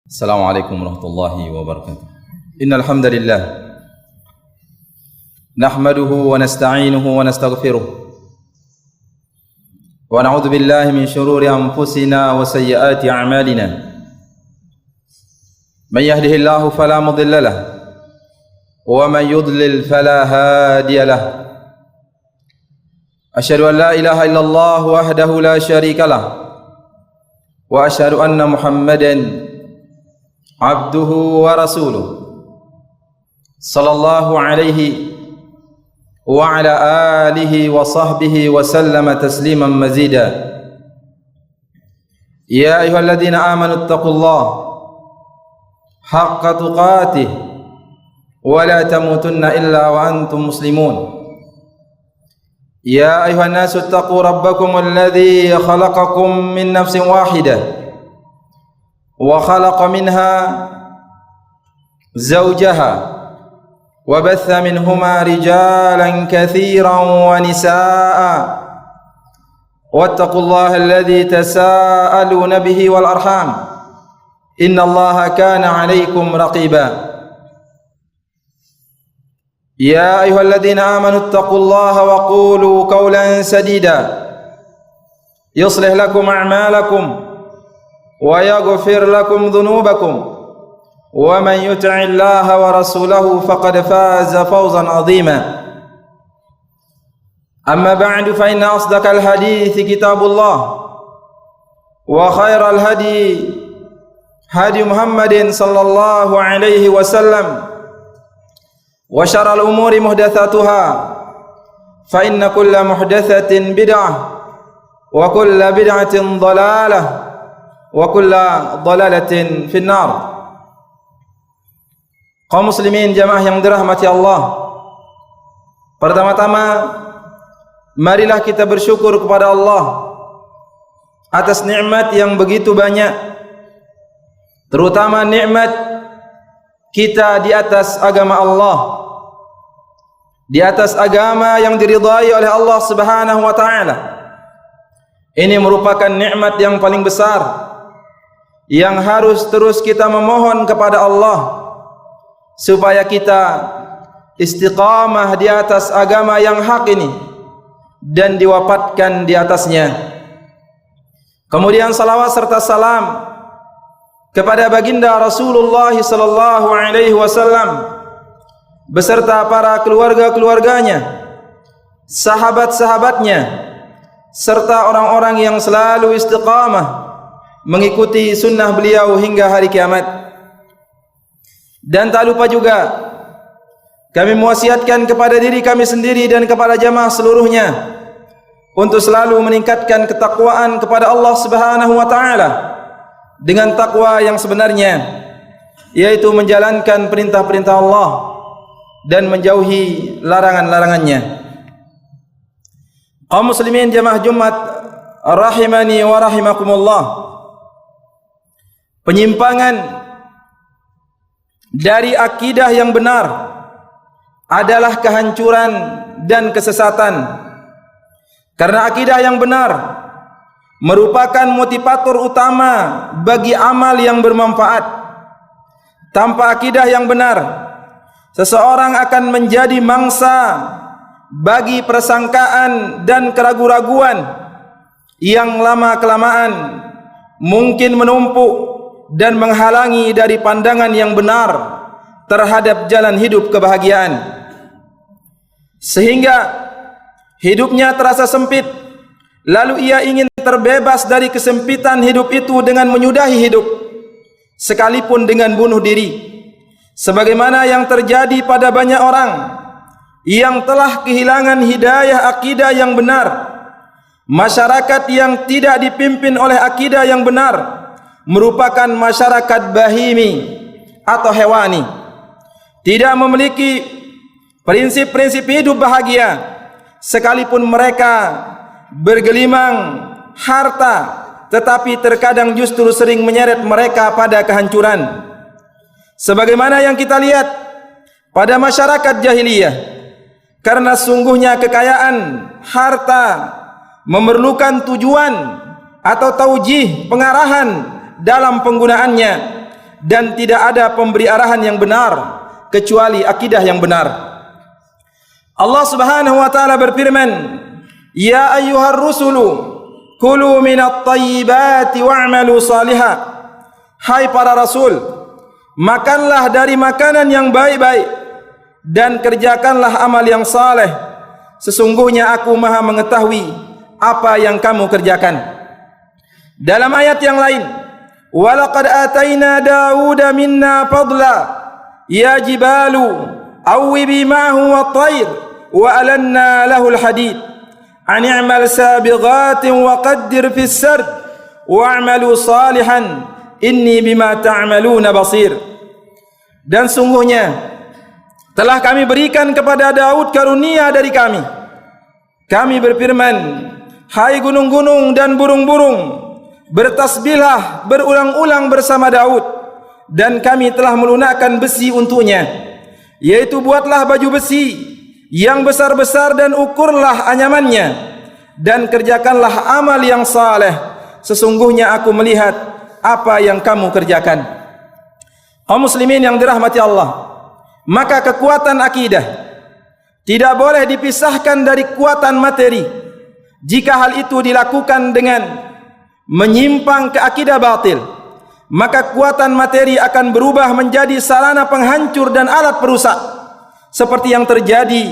Assalamualaikum warahmatullahi wabarakatuh. Innal hamdalillah nahmaduhu wa nasta'inuhu wa nastaghfiruh wa na'udzu billahi min shururi anfusina wa sayyiati a'malina. Man yahdihillahu fala mudilla lahu wa man yudlil fala hadiya lahu. Asyhadu an la ilaha illallah wahdahu la syarika lahu wa asyhadu anna Muhammadan abduhu wa rasuluh sallallahu alaihi wa ala alihi wa sahbihi wa sallama tasliman mazida. Ya ayyuhalladzina amanu ittaqullaha haqqa tuqatih wa la tamutunna illa wa antum muslimun. Ya ayyuhan nasu ittaqu rabbakum alladzi khalaqakum min nafsin wahidah وخلق منها زوجها وبث منهما رجالا كثيرا ونساء واتقوا الله الذي تساءلون به والأرحام إن الله كان عليكم رقيبا. يا أيها الذين آمنوا اتقوا الله وقولوا قولا سديدا يصلح لكم أعمالكم ويغفر لكم ذنوبكم ومن يطع الله ورسوله فقد فاز فوزا عظيما. أما بعد فإن أصدق الحديث كتاب الله وخير الهدي هدي محمد صلى الله عليه وسلم وشر الأمور محدثاتها فإن كل محدثة بدعة وكل بدعة ضلالة wa kullu dhalalatin finnar. Kaum muslimin jamaah yang dirahmati Allah, pertama-tama marilah kita bersyukur kepada Allah atas nikmat yang begitu banyak, terutama nikmat kita di atas agama Allah, di atas agama yang diridhai oleh Allah Subhanahu wa taala. Ini merupakan nikmat yang paling besar yang harus terus kita memohon kepada Allah supaya kita istiqamah di atas agama yang hak ini dan diwafatkan di atasnya. Kemudian salawat serta salam kepada baginda Rasulullah sallallahu alaihi wasallam beserta para keluarga-keluarganya, sahabat-sahabatnya serta orang-orang yang selalu istiqamah mengikuti sunnah beliau hingga hari kiamat. Dan tak lupa juga kami mewasiatkan kepada diri kami sendiri dan kepada jamaah seluruhnya untuk selalu meningkatkan ketakwaan kepada Allah Subhanahu wa taala dengan takwa yang sebenarnya, yaitu menjalankan perintah-perintah Allah dan menjauhi larangan-larangannya. Kaum muslimin jamaah Jumat rahimani wa rahimakumullah, penyimpangan dari akidah yang benar adalah kehancuran dan kesesatan. Karena akidah yang benar merupakan motivator utama bagi amal yang bermanfaat. Tanpa akidah yang benar, seseorang akan menjadi mangsa bagi persangkaan dan keraguan-raguan yang lama-kelamaan mungkin menumpuk dan menghalangi dari pandangan yang benar terhadap jalan hidup kebahagiaan, sehingga hidupnya terasa sempit, lalu ia ingin terbebas dari kesempitan hidup itu dengan menyudahi hidup, sekalipun dengan bunuh diri, sebagaimana yang terjadi pada banyak orang yang telah kehilangan hidayah akidah yang benar. Masyarakat yang tidak dipimpin oleh akidah yang benar merupakan masyarakat bahimi atau hewani, tidak memiliki prinsip-prinsip hidup bahagia, sekalipun mereka bergelimang harta, tetapi terkadang justru sering menyeret mereka pada kehancuran. Sebagaimana yang kita lihat pada masyarakat jahiliyah, karena sungguhnya kekayaan harta memerlukan tujuan atau taujih, pengarahan dalam penggunaannya, dan tidak ada pemberi arahan yang benar kecuali akidah yang benar. Allah Subhanahu wa taala berfirman, "Ya ayyuhar rusulu, kulu minat thayyibati wa'malu salihah." Hai para rasul, makanlah dari makanan yang baik-baik dan kerjakanlah amal yang saleh. Sesungguhnya aku Maha mengetahui apa yang kamu kerjakan. Dalam ayat yang lain, "Walaqad ataina Dauda minna fadla, ya jibalu awwibi ma'ahu wat-tayr wa alanna lahul hadid. An i'mal sabighatin wa qaddir fis sard wa'malu salihan inni bima ta'maluna basir." Dan sungguhnya telah kami berikan kepada Daud karunia dari kami. Kami berfirman, "Hai gunung-gunung dan burung-burung, bertasbihlah berulang-ulang bersama Daud, dan kami telah melunakkan besi untuknya, yaitu buatlah baju besi yang besar-besar dan ukurlah anyamannya, dan kerjakanlah amal yang saleh. Sesungguhnya aku melihat apa yang kamu kerjakan." Kaum muslimin yang dirahmati Allah, maka kekuatan akidah tidak boleh dipisahkan dari kekuatan materi. Jika hal itu dilakukan dengan menyimpang ke akidah batil, maka kekuatan materi akan berubah menjadi sarana penghancur dan alat perusak, seperti yang terjadi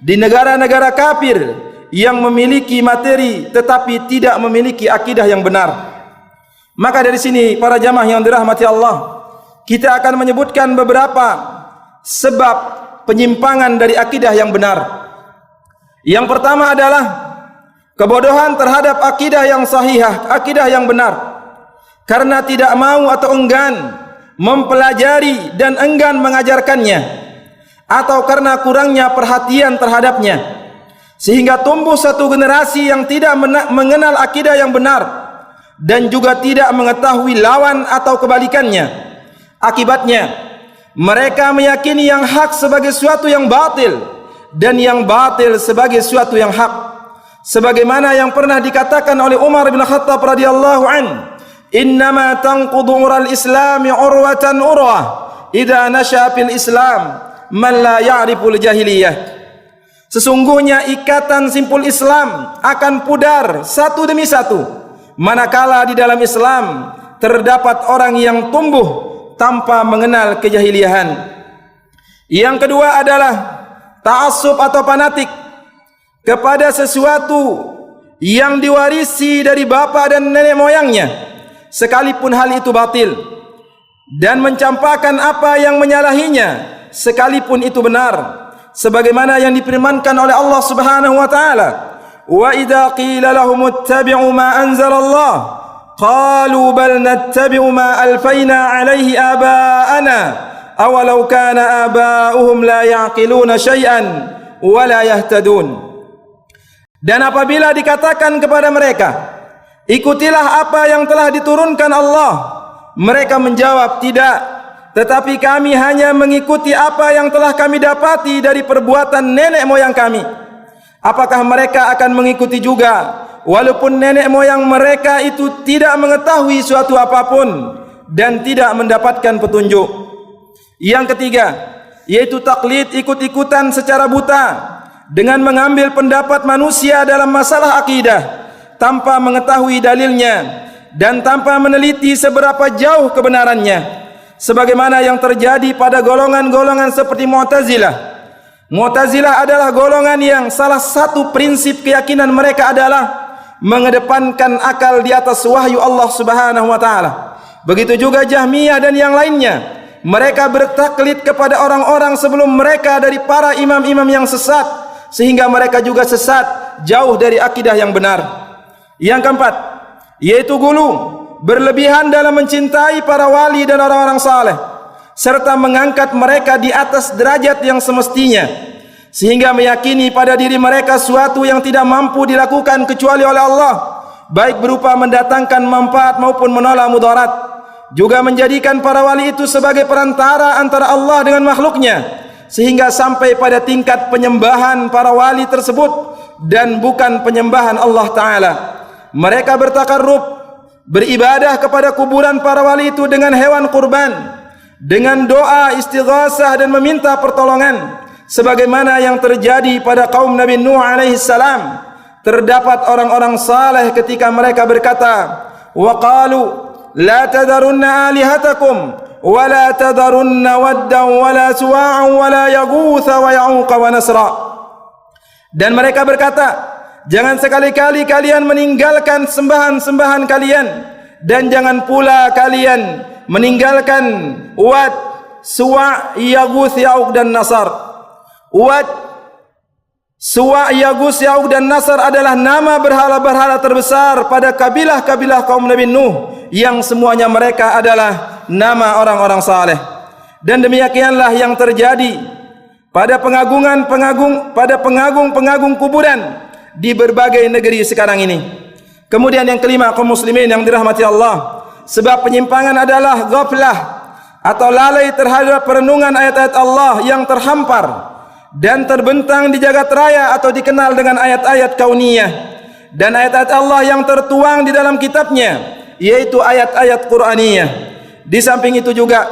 di negara-negara kafir yang memiliki materi tetapi tidak memiliki akidah yang benar. Maka dari sini para jamaah yang dirahmati Allah, kita akan menyebutkan beberapa sebab penyimpangan dari akidah yang benar. Yang pertama adalah kebodohan terhadap akidah yang sahihah, akidah yang benar, karena tidak mau atau enggan mempelajari dan enggan mengajarkannya, atau karena kurangnya perhatian terhadapnya, sehingga tumbuh satu generasi yang tidak mengenal akidah yang benar dan juga tidak mengetahui lawan atau kebalikannya. Akibatnya mereka meyakini yang hak sebagai sesuatu yang batil dan yang batil sebagai sesuatu yang hak, sebagaimana yang pernah dikatakan oleh Umar bin Khattab radhiyallahu an, "Innama tanqudu ural islami urwatan urwah idza nasha fil islam man la ya'riful jahiliyah." Sesungguhnya ikatan simpul Islam akan pudar satu demi satu manakala di dalam Islam terdapat orang yang tumbuh tanpa mengenal kejahiliahan. Yang kedua adalah ta'assub atau fanatik kepada sesuatu yang diwarisi dari bapa dan nenek moyangnya, sekalipun hal itu batil, dan mencampakkan apa yang menyalahinya sekalipun itu benar, sebagaimana yang difirmankan oleh Allah Subhanahu wa taala, "Wa idza qila lahum ittabi'u ma anzalallah qalu bal nattabi'u ma alfayna 'alaihi aba'ana awalau kana aba'uhum la ya'qiluna syai'an wa la yahtadun." Dan apabila dikatakan kepada mereka, "Ikutilah apa yang telah diturunkan Allah," mereka menjawab, "Tidak, tetapi kami hanya mengikuti apa yang telah kami dapati dari perbuatan nenek moyang kami." Apakah mereka akan mengikuti juga walaupun nenek moyang mereka itu tidak mengetahui suatu apapun dan tidak mendapatkan petunjuk? Yang ketiga, yaitu taklid, ikut-ikutan secara buta dengan mengambil pendapat manusia dalam masalah akidah tanpa mengetahui dalilnya dan tanpa meneliti seberapa jauh kebenarannya, sebagaimana yang terjadi pada golongan-golongan seperti Mu'tazilah. Mu'tazilah adalah golongan yang salah satu prinsip keyakinan mereka adalah mengedepankan akal di atas wahyu Allah Subhanahu wa taala. Begitu juga Jahmiyah dan yang lainnya. Mereka bertaklid kepada orang-orang sebelum mereka dari para imam-imam yang sesat, sehingga mereka juga sesat jauh dari akidah yang benar. Yang keempat, yaitu gulu, berlebihan dalam mencintai para wali dan orang-orang saleh, serta mengangkat mereka di atas derajat yang semestinya, sehingga meyakini pada diri mereka suatu yang tidak mampu dilakukan kecuali oleh Allah, baik berupa mendatangkan manfaat maupun menolak mudarat. Juga menjadikan para wali itu sebagai perantara antara Allah dengan makhluknya, sehingga sampai pada tingkat penyembahan para wali tersebut dan bukan penyembahan Allah Ta'ala. Mereka bertakarrub beribadah kepada kuburan para wali itu dengan hewan kurban, dengan doa istighasah dan meminta pertolongan, sebagaimana yang terjadi pada kaum Nabi Nuh alaihi salam. Terdapat orang-orang saleh ketika mereka berkata, wa qalu la tadarunna alihatakum wa la tadarunna waddan wa la suwa'an wa la yaghutha wa ya'uqa wa nasra. Dan mereka berkata, jangan sekali-kali kalian meninggalkan sembahan-sembahan kalian, dan jangan pula kalian meninggalkan Wad, Suwa', Yaghus, Ya'uq dan Nasar. Wad, Suwa', Yaghus, Ya'uq dan Nasar adalah nama berhala-berhala terbesar pada kabilah-kabilah kaum Nabi Nuh, yang semuanya mereka adalah nama orang-orang saleh. Dan demikianlah yang terjadi pada pengagung-pengagung kuburan di berbagai negeri sekarang ini. Kemudian yang kelima, kaum muslimin yang dirahmati Allah, sebab penyimpangan adalah ghaflah atau lalai terhadap perenungan ayat-ayat Allah yang terhampar dan terbentang di jagat raya atau dikenal dengan ayat-ayat kauniyah, dan ayat-ayat Allah yang tertuang di dalam kitabnya, yaitu ayat-ayat Qur'aniyah. Di samping itu juga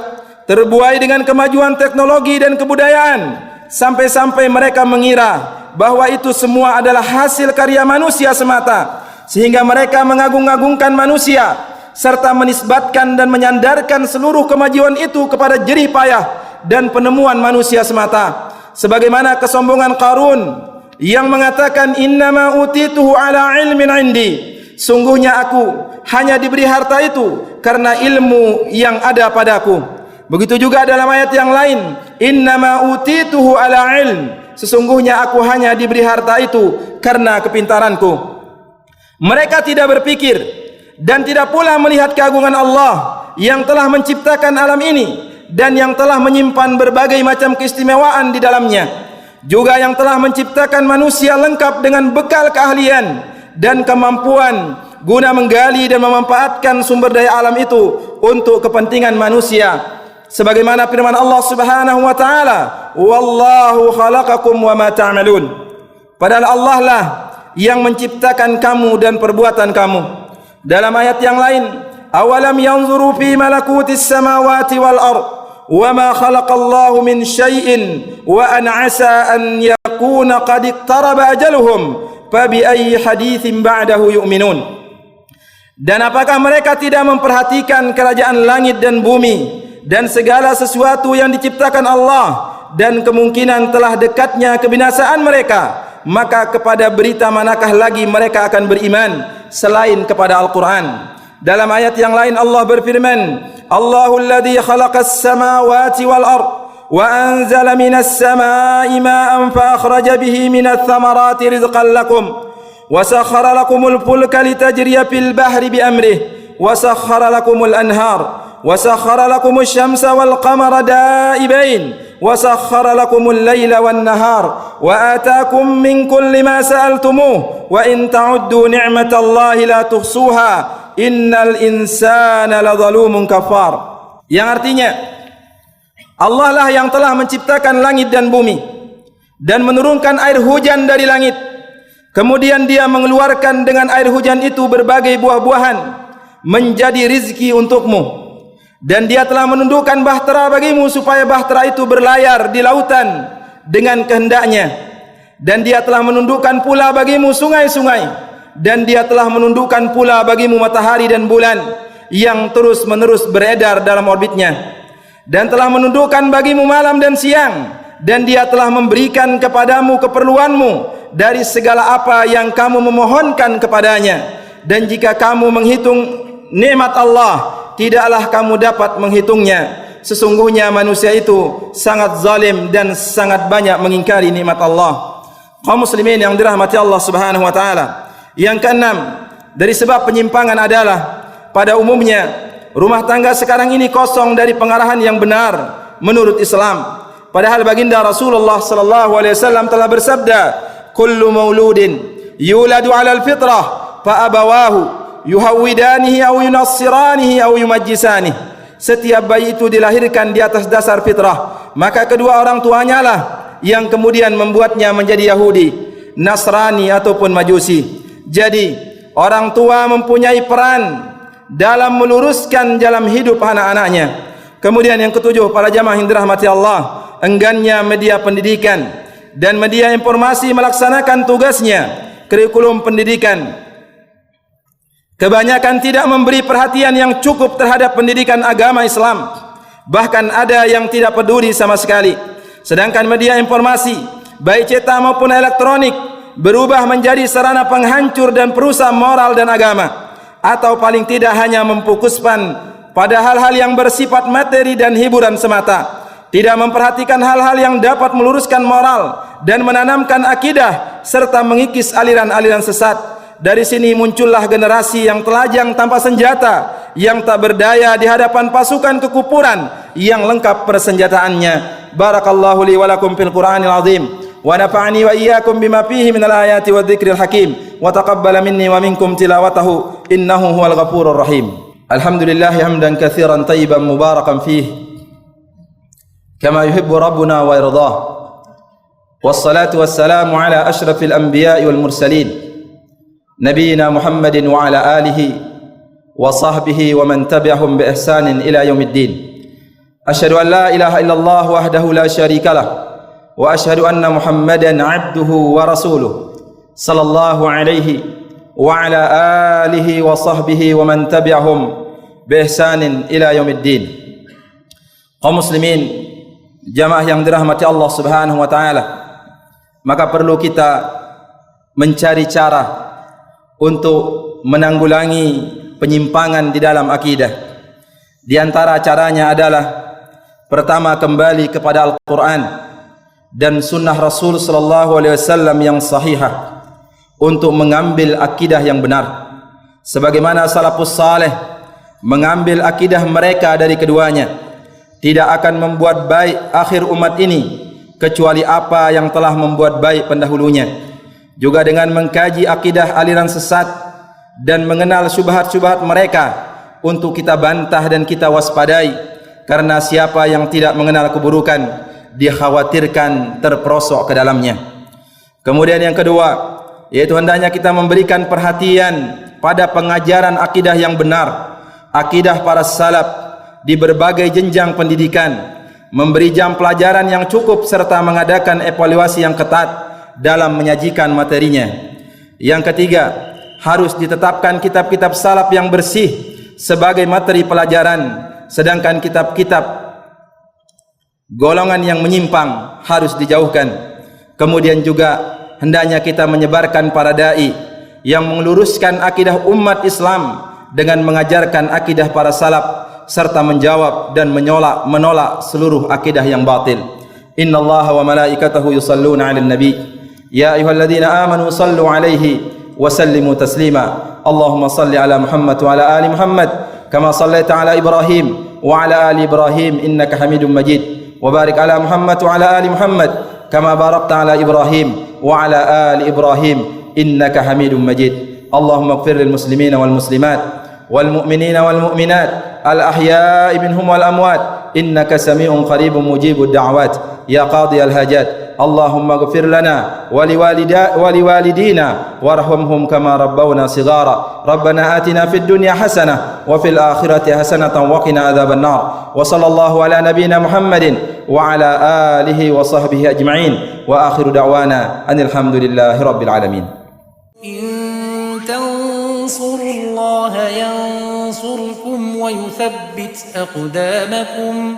terbuai dengan kemajuan teknologi dan kebudayaan, sampai-sampai mereka mengira bahwa itu semua adalah hasil karya manusia semata, sehingga mereka mengagung-agungkan manusia serta menisbatkan dan menyandarkan seluruh kemajuan itu kepada jerih payah dan penemuan manusia semata. Sebagaimana kesombongan Qarun yang mengatakan, innama utituhu ala ilmin indi, sungguhnya aku hanya diberi harta itu karena ilmu yang ada padaku. Begitu juga dalam ayat yang lain, innama utituhu ala ilm, sesungguhnya aku hanya diberi harta itu karena kepintaranku. Mereka tidak berpikir dan tidak pula melihat keagungan Allah yang telah menciptakan alam ini dan yang telah menyimpan berbagai macam keistimewaan di dalamnya, juga yang telah menciptakan manusia lengkap dengan bekal keahlian dan kemampuan guna menggali dan memanfaatkan sumber daya alam itu untuk kepentingan manusia. Sebagaimana firman Allah Subhanahu wa taala, wallahu khalaqakum wa ma ta'malun. Padahal Allah lah yang menciptakan kamu dan perbuatan kamu. Dalam ayat yang lain, awalam yanzuru fi malakutis samawati wal ard wa ma khalaqallahu min syai'in wa an 'asa an yakuna qad iqtaraba ajaluhum fa bi ayyi haditsin ba'dahu yu'minun. Dan apakah mereka tidak memperhatikan kerajaan langit dan bumi dan segala sesuatu yang diciptakan Allah, dan kemungkinan telah dekatnya kebinasaan mereka, maka kepada berita manakah lagi mereka akan beriman selain kepada Al-Quran. Dalam ayat yang lain Allah berfirman, Allahul ladzi khalaqas samawati wal ard wa anzala minas samai ma'an fa akhraja bihi minats thamarati rizqan lakum wa sakhkhara lakumul fulka litajriya fil bahri bi amrihi wa sakhkhara lakumul anhar wa sakhkhara lakumus syamsa wal qamara da'ibain wa sakhkhara lakumul laila wan nahar wa ataakum min kulli ma sa'altumuh wa in ta'uddu ni'matallahi la tuhsuha innal insana ladzalumun kafar. Yang artinya, Allah lah yang telah menciptakan langit dan bumi dan menurunkan air hujan dari langit. Kemudian dia mengeluarkan dengan air hujan itu berbagai buah-buahan menjadi rizki untukmu. Dan dia telah menundukkan bahtera bagimu supaya bahtera itu berlayar di lautan dengan kehendaknya. Dan dia telah menundukkan pula bagimu sungai-sungai. Dan dia telah menundukkan pula bagimu matahari dan bulan yang terus-menerus beredar dalam orbitnya. Dan telah menundukkan bagimu malam dan siang. Dan dia telah memberikan kepadamu keperluanmu dari segala apa yang kamu memohonkan kepadanya. Dan jika kamu menghitung nikmat Allah, tidaklah kamu dapat menghitungnya. Sesungguhnya manusia itu sangat zalim dan sangat banyak mengingkari nikmat Allah. Kaum muslimin yang dirahmati Allah Subhanahu wa taala, yang keenam dari sebab penyimpangan adalah pada umumnya rumah tangga sekarang ini kosong dari pengarahan yang benar menurut Islam. Padahal baginda Rasulullah sallallahu alaihi wasallam telah bersabda, kullu mauludin yuladu 'alal fitrah fa abawahu yuhawidanihi aw yunassiranihi aw yumajjisanihi. Setiap bayi itu dilahirkan di atas dasar fitrah, maka kedua orang tuanya lah yang kemudian membuatnya menjadi Yahudi, Nasrani ataupun Majusi. Jadi orang tua mempunyai peran dalam meluruskan jalan hidup anak-anaknya. Kemudian yang ketujuh, para jamaah yang dirahmati Allah, enggannya media pendidikan dan media informasi melaksanakan tugasnya, kurikulum pendidikan. Kebanyakan tidak memberi perhatian yang cukup terhadap pendidikan agama Islam. Bahkan ada yang tidak peduli sama sekali. Sedangkan media informasi, baik cetak maupun elektronik, berubah menjadi sarana penghancur dan perusak moral dan agama. Atau paling tidak hanya memfokuskan pada hal-hal yang bersifat materi dan hiburan semata, tidak memperhatikan hal-hal yang dapat meluruskan moral dan menanamkan akidah serta mengikis aliran-aliran sesat. Dari sini muncullah generasi yang telanjang tanpa senjata, yang tak berdaya di hadapan pasukan kekufuran yang lengkap persenjataannya. Barakallahu li wa lakum fil Qur'anil azim, wa nafa'ani wa iyyakum bima fihi minal ayati wadh-dhikril hakim, wa taqabbala minni wa minkum tilawatahu innahu huwal ghafurur rahim. Alhamdulillah hamdan katsiran tayyiban mubarakan fihi kama yuhibbu rabbuna wa yardah. Wassalatu wassalamu ala asyrafil anbiya'i wal mursalin nabiyina Muhammadin wa ala alihi wa sahbihi wa man tabi'ahum bi ihsanin ila yaumiddin. Asyhadu an la ilaha illallah wahdahu la syarikalah wa asyhadu anna Muhammadan 'abduhu wa rasuluh sallallahu alaihi wa ala alihi wa sahbihi wa man tabi'ahum bi ihsanin ila yaumiddin. Kaum muslimin, jamaah yang dirahmati Allah Subhanahu wa taala, maka perlu kita mencari cara untuk menanggulangi penyimpangan di dalam akidah. Di antara caranya adalah pertama, kembali kepada Al-Quran dan sunnah Rasul sallallahu alaihi wasallam yang sahihah untuk mengambil akidah yang benar, sebagaimana salafus saleh mengambil akidah mereka dari keduanya. Tidak akan membuat baik akhir umat ini kecuali apa yang telah membuat baik pendahulunya. Juga dengan mengkaji akidah aliran sesat dan mengenal syubhat-syubhat mereka untuk kita bantah dan kita waspadai, karena siapa yang tidak mengenal keburukan dikhawatirkan terperosok ke dalamnya. Kemudian yang kedua, yaitu hendaknya kita memberikan perhatian pada pengajaran akidah yang benar, akidah para salaf di berbagai jenjang pendidikan, memberi jam pelajaran yang cukup serta mengadakan evaluasi yang ketat dalam menyajikan materinya. Yang ketiga, harus ditetapkan kitab-kitab salaf yang bersih sebagai materi pelajaran, sedangkan kitab-kitab golongan yang menyimpang harus dijauhkan. Kemudian juga hendaknya kita menyebarkan para dai yang meluruskan akidah umat Islam dengan mengajarkan akidah para salaf serta menjawab dan menolak seluruh akidah yang batil. Innallaha wa malaikatahu yusalluna 'alan nabi ya ayyuhalladzina amanu sallu 'alaihi wa sallimu taslima. Allahumma salli ala Muhammad wa ala ali Muhammad kama sallaita ala Ibrahim wa ala ali Ibrahim innaka Hamidum Majid. Wa barik ala Muhammad wa ala ali Muhammad kama barakta ala Ibrahim wa ala ali Ibrahim innaka Hamidum Majid. Allahumma ighfir lil muslimina wal muslimat wal mu'minina wal mu'minat al ahya'i minhum wal amwat innaka sami'un qaribun mujibud da'wat ya qadi al hajat. Allahumma ighfir lana wa liwalidina warhamhum kama rabbawna shighara. Rabbana atina fid dunya hasanah wa fil akhirati hasanatan wa qina adzaban nar. Wa sallallahu ala nabiyyina Muhammadin wa ala alihi wa sahbihi ajma'in wa akhiru da'wana anil hamdulillahi rabbil alamin. In tansurullaha yansurkum wa yuthabbit aqdamakum.